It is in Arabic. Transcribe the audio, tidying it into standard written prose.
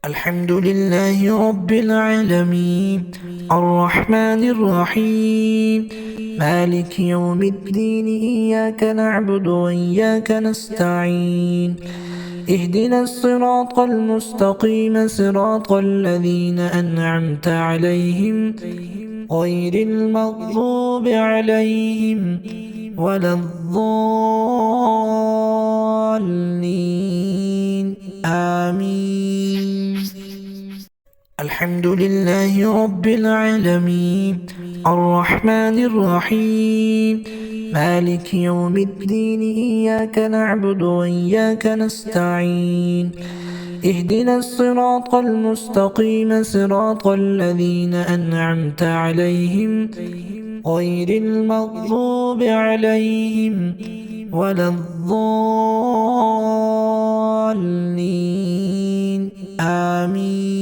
الحمد لله رب العالمين، الرحمن الرحيم، مالك يوم الدين. إياك نعبد وإياك نستعين، اهدنا الصراط المستقيم، صراط الذين أنعمت عليهم غير المغضوب عليهم ولا الضالين، آمين. الحمد لله رب العالمين، الرحمن الرحيم، مالك يوم الدين. إياك نعبد وإياك نستعين، اهدنا الصراط المستقيم، صراط الذين أنعمت عليهم غير المغضوب عليهم ولا الضالين، آمين.